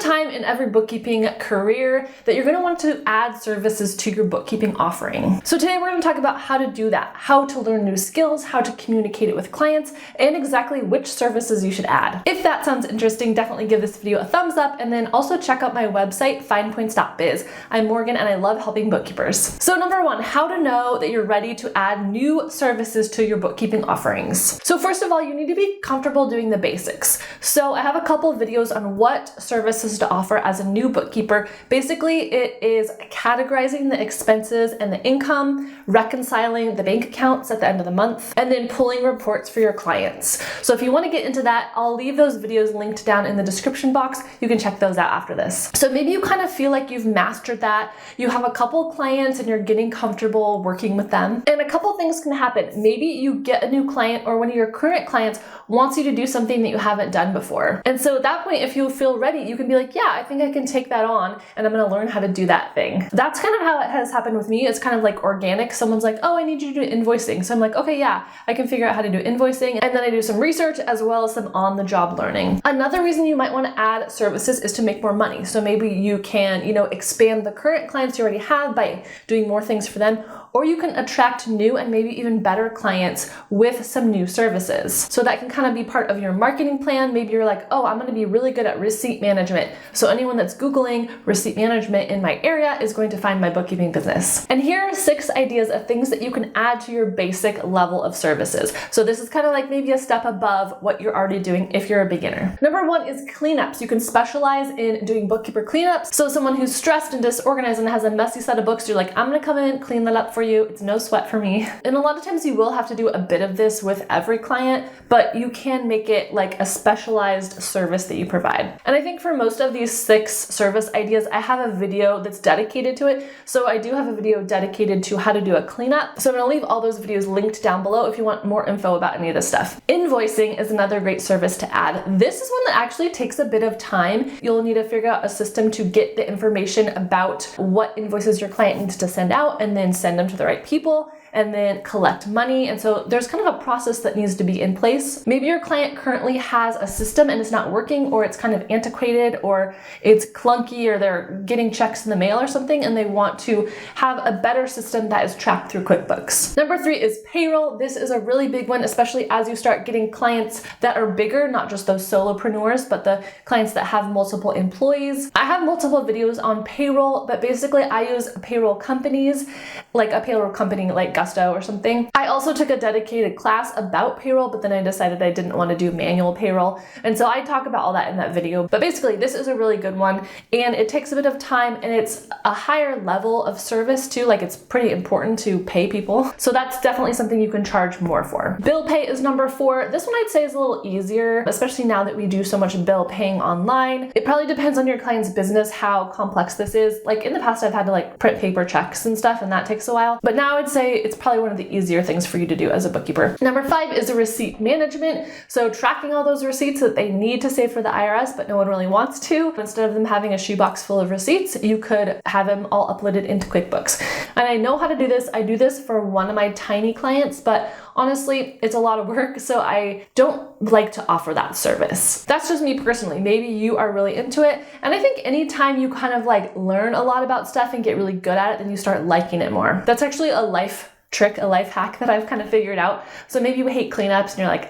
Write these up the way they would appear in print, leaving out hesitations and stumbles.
time in every bookkeeping career that you're going to want to add services to your bookkeeping offering. So today we're going to talk about how to do that, how to learn new skills, how to communicate it with clients, and exactly which services you should add. If that sounds interesting, definitely give this video a thumbs up, and then also check out my website, FinePoints.biz. I'm Morgan and I love helping bookkeepers. So number one, how to know that you're ready to add new services to your bookkeeping offerings. So first of all, you need to be comfortable doing the basics. So I have a couple of videos on what services to offer as a new bookkeeper. Basically, it is categorizing the expenses and the income, reconciling the bank accounts at the end of the month, and then pulling reports for your clients. So if you want to get into that, I'll leave those videos linked down in the description box. You can check those out after this. So maybe you kind of feel like you've mastered that. You have a couple clients and you're getting comfortable working with them. And a couple things can happen. Maybe you get a new client or one of your current clients wants you to do something that you haven't done before. And so at that point, if you feel ready, you can be like, yeah, I think I can take that on and I'm going to learn how to do that thing. That's kind of how it has happened with me. It's kind of like organic. Someone's like, oh, I need you to do invoicing. So I'm like, okay, yeah, I can figure out how to do invoicing. And then I do some research as well as some on-the-job learning. Another reason you might want to add services is to make more money. So maybe you can, expand the current clients you already have by doing more things for them, or you can attract new and maybe even better clients with some new services. So that can kind of be part of your marketing plan. Maybe you're like, oh, I'm going to be really good at receipt management. So anyone that's Googling receipt management in my area is going to find my bookkeeping business. And here are 6 ideas of things that you can add to your basic level of services. So this is kind of like maybe a step above what you're already doing if you're a beginner. Number 1 is cleanups. You can specialize in doing bookkeeper cleanups. So someone who's stressed and disorganized and has a messy set of books, you're like, I'm going to come in, clean that up for you. It's no sweat for me. And a lot of times you will have to do a bit of this with every client, but you can make it like a specialized service that you provide. And I think for most of these 6 service ideas, I have a video that's dedicated to it. So I do have a video dedicated to how to do a cleanup. So I'm going to leave all those videos linked down below if you want more info about any of this stuff. Invoicing is another great service to add. This is one that actually takes a bit of time. You'll need to figure out a system to get the information about what invoices your client needs to send out and then send them to the right people and then collect money. And so there's kind of a process that needs to be in place. Maybe your client currently has a system and it's not working, or it's kind of antiquated, or it's clunky, or they're getting checks in the mail or something, and they want to have a better system that is tracked through QuickBooks. Number 3 is payroll. This is a really big one, especially as you start getting clients that are bigger, not just those solopreneurs, but the clients that have multiple employees. I have multiple videos on payroll, but basically I use payroll companies, like a payroll company like or something. I also took a dedicated class about payroll, but then I decided I didn't want to do manual payroll. And so I talk about all that in that video. But basically, this is a really good one, and it takes a bit of time, and it's a higher level of service too. Like, it's pretty important to pay people. So that's definitely something you can charge more for. Bill pay is number 4. This one I'd say is a little easier, especially now that we do so much bill paying online. It probably depends on your client's business how complex this is. Like in the past, I've had to print paper checks and stuff, and that takes a while. But now I'd say it's probably one of the easier things for you to do as a bookkeeper. Number 5 is the receipt management. So tracking all those receipts that they need to save for the IRS, but no one really wants to. Instead of them having a shoebox full of receipts, you could have them all uploaded into QuickBooks. And I know how to do this. I do this for one of my tiny clients, but honestly, it's a lot of work, so I don't like to offer that service. That's just me personally. Maybe you are really into it. And I think anytime you kind of learn a lot about stuff and get really good at it, then you start liking it more. That's actually a life trick, a life hack that I've kind of figured out. So maybe you hate cleanups and you're like,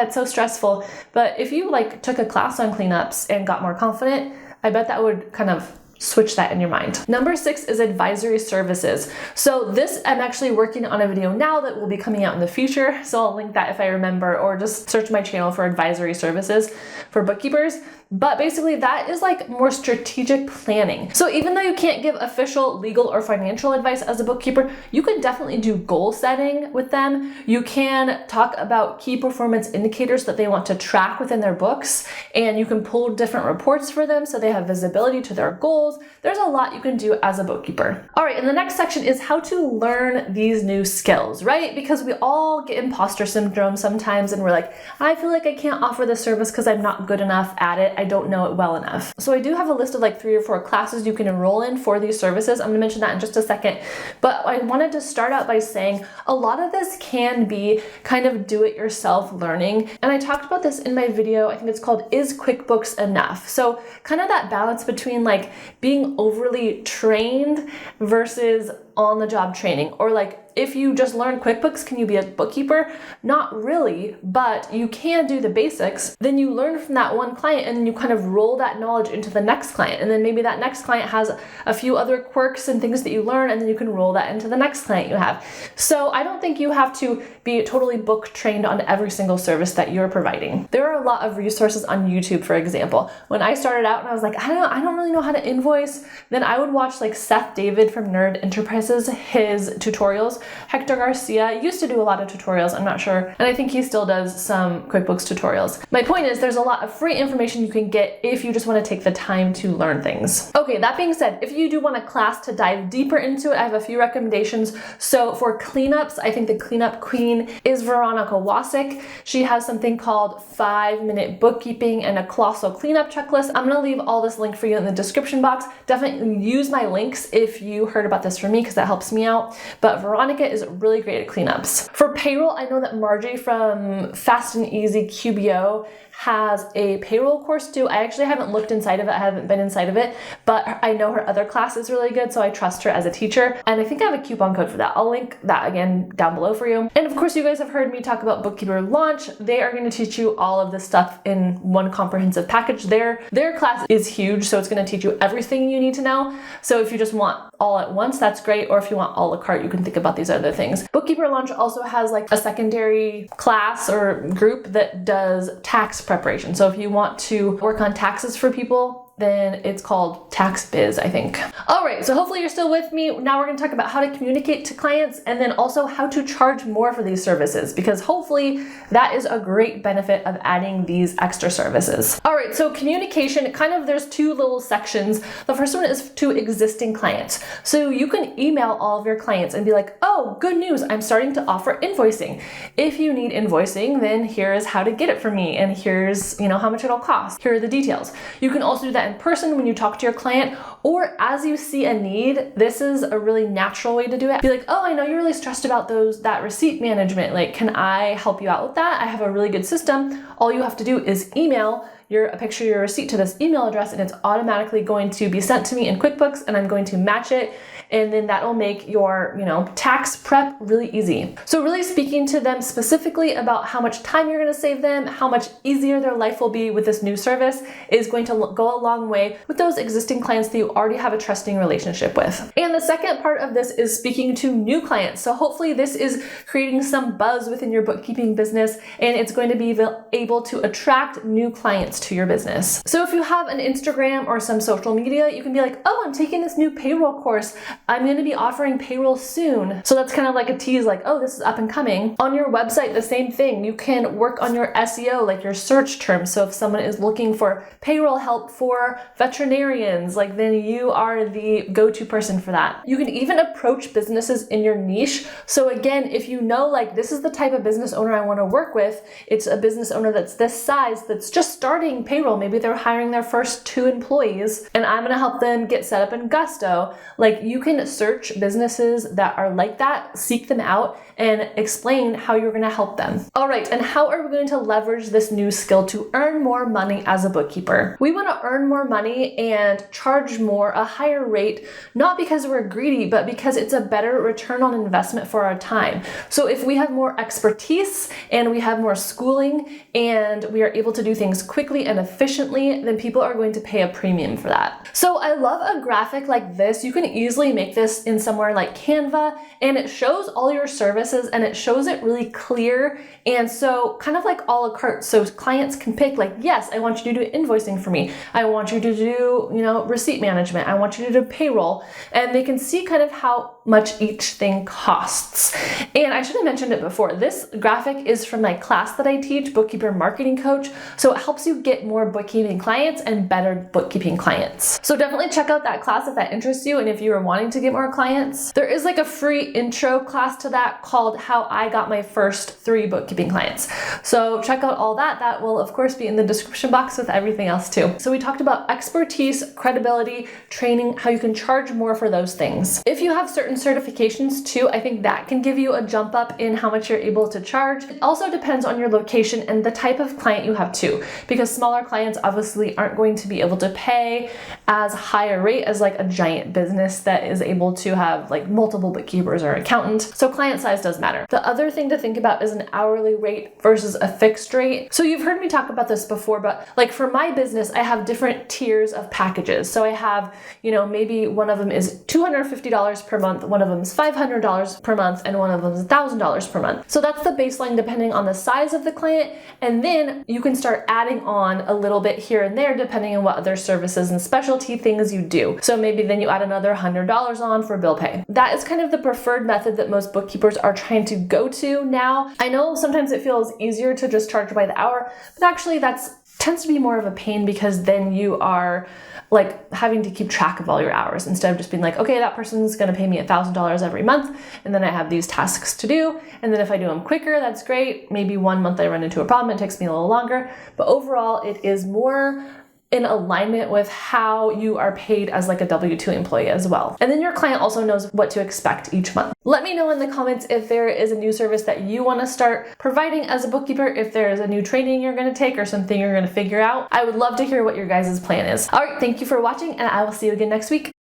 it's so stressful. But if you took a class on cleanups and got more confident, I bet that would kind of switch that in your mind. Number 6 is advisory services. So this, I'm actually working on a video now that will be coming out in the future. So I'll link that if I remember, or just search my channel for advisory services for bookkeepers. But basically that is more strategic planning. So even though you can't give official legal or financial advice as a bookkeeper, you can definitely do goal setting with them. You can talk about key performance indicators that they want to track within their books, and you can pull different reports for them so they have visibility to their goals. There's a lot you can do as a bookkeeper. All right, and the next section is how to learn these new skills, right? Because we all get imposter syndrome sometimes, and we're like, I feel like I can't offer this service because I'm not good enough at it. I don't know it well enough. So I do have a list of like 3 or 4 classes you can enroll in for these services. I'm gonna mention that in just a second. But I wanted to start out by saying a lot of this can be kind of do-it-yourself learning. And I talked about this in my video, I think it's called Is QuickBooks Enough? So kind of that balance between like being overly trained versus on-the-job training, or like if you just learn QuickBooks, can you be a bookkeeper? Not really, but you can do the basics. Then you learn from that one client and then you kind of roll that knowledge into the next client. And then maybe that next client has a few other quirks and things that you learn, and then you can roll that into the next client you have. So I don't think you have to be totally book trained on every single service that you're providing. There are a lot of resources on YouTube, for example. When I started out and I was like, I don't really know how to invoice, then I would watch like Seth David from Nerd Enterprises, his tutorials. Hector Garcia used to do a lot of tutorials, I'm not sure, and I think he still does some QuickBooks tutorials. My point is there's a lot of free information you can get if you just want to take the time to learn things. Okay, that being said, if you do want a class to dive deeper into it, I have a few recommendations. So for cleanups, I think the cleanup queen is Veronica Wasik. She has something called 5-minute bookkeeping and a colossal cleanup checklist. I'm gonna leave all this link for you in the description box. Definitely use my links if you heard about this from me, because that helps me out. But Veronica is really great at cleanups. For payroll, I know that Margie from Fast and Easy QBO has a payroll course too. I actually haven't looked inside of it. I haven't been inside of it, but I know her other class is really good, so I trust her as a teacher. And I think I have a coupon code for that. I'll link that again down below for you. And of course, you guys have heard me talk about Bookkeeper Launch. They are going to teach you all of this stuff in one comprehensive package. Their class is huge, so it's going to teach you everything you need to know. So if you just want all at once, that's great. Or if you want a la carte, you can think about these other things. Bookkeeper Launch also has like a secondary class or group that does tax preparation. So if you want to work on taxes for people, then it's called Tax Biz, I think. All right, so hopefully you're still with me. Now we're gonna talk about how to communicate to clients and then also how to charge more for these services, because hopefully that is a great benefit of adding these extra services. All right, so communication, there's 2 little sections. The first one is to existing clients. So you can email all of your clients and be like, oh, good news, I'm starting to offer invoicing. If you need invoicing, then here's how to get it from me, and here's how much it'll cost. Here are the details. You can also do that in person when you talk to your client, or as you see a need. This is a really natural way to do it. Be like, oh, I know you're really stressed about that receipt management. Like, can I help you out with that? I have a really good system. All you have to do is email a picture of your receipt to this email address, and it's automatically going to be sent to me in QuickBooks, and I'm going to match it. And then that'll make your, tax prep really easy. So really speaking to them specifically about how much time you're going to save them, how much easier their life will be with this new service is going to go a long way with those existing clients that you already have a trusting relationship with. And the second part of this is speaking to new clients. So hopefully this is creating some buzz within your bookkeeping business, and it's going to be able to attract new clients to your business. So if you have an Instagram or some social media, you can be like, oh, I'm taking this new payroll course. I'm going to be offering payroll soon. So that's kind of like a tease, like, oh, this is up and coming. On your website, the same thing. You can work on your SEO, like your search terms. So if someone is looking for payroll help for veterinarians, like then you are the go-to person for that. You can even approach businesses in your niche. So again, if you know, like, this is the type of business owner I want to work with, it's a business owner that's this size, that's just starting payroll. Maybe they're hiring their first 2 employees, and I'm going to help them get set up in Gusto. Like, you can search businesses that are like that, seek them out, and explain how you're going to help them. All right, and how are we going to leverage this new skill to earn more money as a bookkeeper? We want to earn more money and charge more, a higher rate, not because we're greedy, but because it's a better return on investment for our time. So if we have more expertise and we have more schooling and we are able to do things quickly and efficiently, then people are going to pay a premium for that. So I love a graphic like this. You can easily make this in somewhere like Canva, and it shows all your services and it shows it really clear. And so kind of like a la carte, so clients can pick, like, yes, I want you to do invoicing for me. I want you to do, receipt management. I want you to do payroll. And they can see kind of how much each thing costs. And I should have mentioned it before. This graphic is from my class that I teach, Bookkeeper Marketing Coach. So it helps you get more bookkeeping clients and better bookkeeping clients. So definitely check out that class if that interests you and if you are wanting to get more clients. There is like a free intro class to that called How I Got My First 3 Bookkeeping Clients. So check out all that. That will of course be in the description box with everything else too. So we talked about expertise, credibility, training, how you can charge more for those things. If you have certain certifications too, I think that can give you a jump up in how much you're able to charge. It also depends on your location and the type of client you have too, because smaller clients obviously aren't going to be able to pay as high a rate as like a giant business that is able to have like multiple bookkeepers or accountant. So client size does matter. The other thing to think about is an hourly rate versus a fixed rate. So you've heard me talk about this before, but like for my business, I have different tiers of packages. So I have, maybe one of them is $250 per month, one of them is $500 per month, and one of them is $1,000 per month. So that's the baseline depending on the size of the client. And then you can start adding on a little bit here and there depending on what other services and specialty things you do. So maybe then you add another $100 on for bill pay. That is kind of the preferred method that most bookkeepers are trying to go to now. I know sometimes it feels easier to just charge by the hour, but actually tends to be more of a pain because then you are like having to keep track of all your hours instead of just being like, okay, that person's going to pay me $1,000 every month. And then I have these tasks to do. And then if I do them quicker, that's great. Maybe one month I run into a problem, it takes me a little longer. But overall, it is more in alignment with how you are paid as like a W-2 employee as well. And then your client also knows what to expect each month. Let me know in the comments if there is a new service that you want to start providing as a bookkeeper, if there is a new training you're going to take or something you're going to figure out. I would love to hear what your guys' plan is. All right, thank you for watching and I will see you again next week.